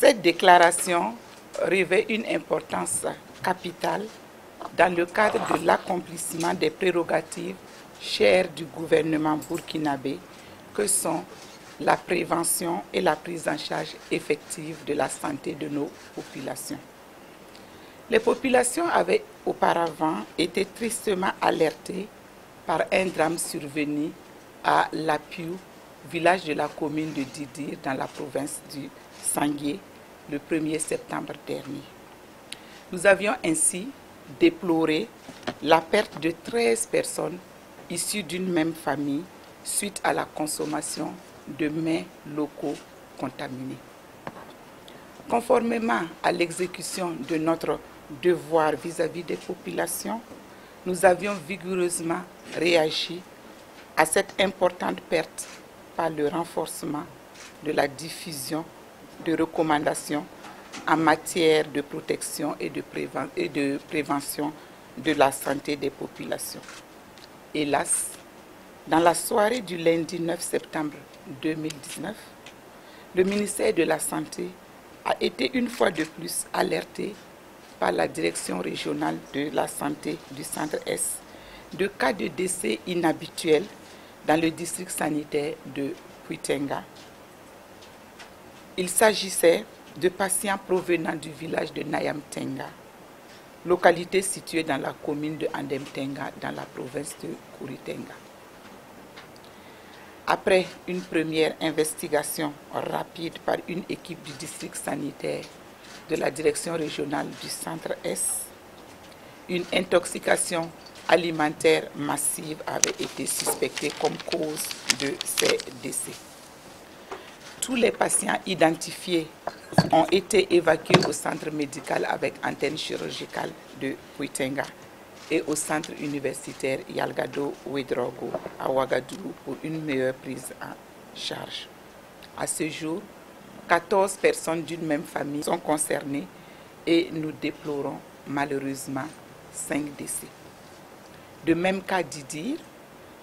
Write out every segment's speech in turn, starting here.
Cette déclaration revêt une importance capitale dans le cadre de l'accomplissement des prérogatives chères du gouvernement burkinabé, que sont la prévention et la prise en charge effective de la santé de nos populations. Les populations avaient auparavant été tristement alertées par un drame survenu à Lapiou, village de la commune de Didir dans la province du Sangué, le 1er septembre dernier. Nous avions ainsi déploré la perte de 13 personnes issues d'une même famille suite à la consommation de mets locaux contaminés. Conformément à l'exécution de notre devoir vis-à-vis des populations, nous avions vigoureusement réagi à cette importante perte par le renforcement de la diffusion de recommandations en matière de protection et de prévention de la santé des populations. Hélas, dans la soirée du lundi 9 septembre 2019, le ministère de la Santé a été une fois de plus alerté par la direction régionale de la santé du Centre-Est de cas de décès inhabituels dans le district sanitaire de Puitenga. Il s'agissait de patients provenant du village de Nayamtenga, localité située dans la commune de Andemtenga dans la province de Kuritenga. Après une première investigation rapide par une équipe du district sanitaire de la direction régionale du Centre-Est, une intoxication alimentaire massive avait été suspectée comme cause de ces décès. Tous les patients identifiés ont été évacués au centre médical avec antenne chirurgicale de Puitenga et au centre universitaire Yalgado Ouedraogo à Ouagadougou pour une meilleure prise en charge. À ce jour, 14 personnes d'une même famille sont concernées et nous déplorons malheureusement 5 décès. De même qu'à Didir,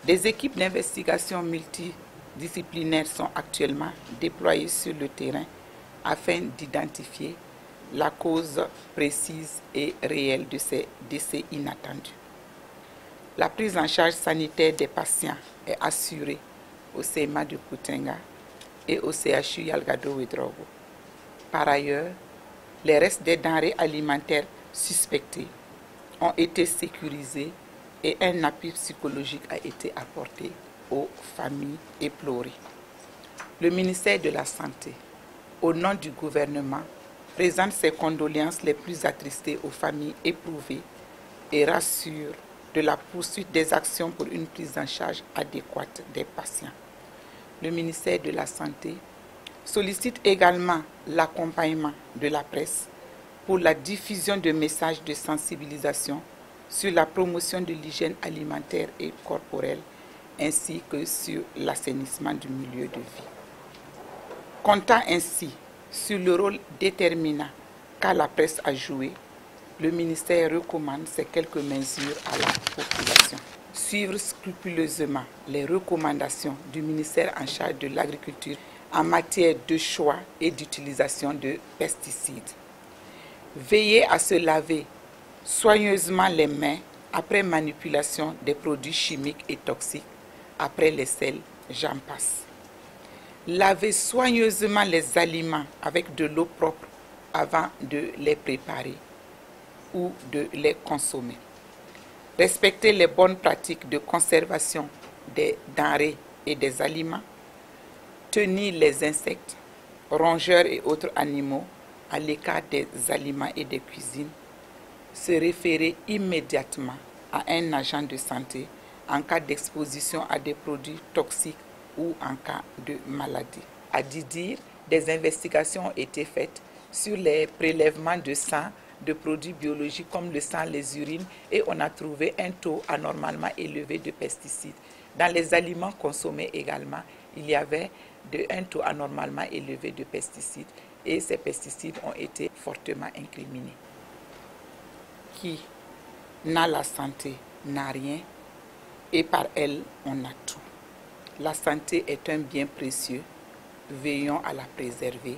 des équipes d'investigation multidisciplinaires sont actuellement déployées sur le terrain afin d'identifier la cause précise et réelle de ces décès inattendus. La prise en charge sanitaire des patients est assurée au CMA de Puitenga et au CHU Yalgado Ouedraogo. Par ailleurs, les restes des denrées alimentaires suspectées ont été sécurisés et un appui psychologique a été apporté aux familles éplorées. Le ministère de la Santé, au nom du gouvernement, présente ses condoléances les plus attristées aux familles éprouvées et rassure de la poursuite des actions pour une prise en charge adéquate des patients. Le ministère de la Santé sollicite également l'accompagnement de la presse pour la diffusion de messages de sensibilisation sur la promotion de l'hygiène alimentaire et corporelle ainsi que sur l'assainissement du milieu de vie. Comptant ainsi sur le rôle déterminant qu'a la presse a joué, le ministère recommande ces quelques mesures à la population. Suivre scrupuleusement les recommandations du ministère en charge de l'agriculture en matière de choix et d'utilisation de pesticides. Veiller à se laver soigneusement les mains après manipulation des produits chimiques et toxiques, après les sels, j'en passe. Laver soigneusement les aliments avec de l'eau propre avant de les préparer ou de les consommer. Respecter les bonnes pratiques de conservation des denrées et des aliments. Tenir les insectes, rongeurs et autres animaux à l'écart des aliments et des cuisines. Se référer immédiatement à un agent de santé en cas d'exposition à des produits toxiques ou en cas de maladie. À Didir, des investigations ont été faites sur les prélèvements de sang de produits biologiques comme le sang, les urines, et on a trouvé un taux anormalement élevé de pesticides. Dans les aliments consommés également, il y avait un taux anormalement élevé de pesticides et ces pesticides ont été fortement incriminés. Qui n'a la santé n'a rien et par elle on a tout. La santé est un bien précieux, veillons à la préserver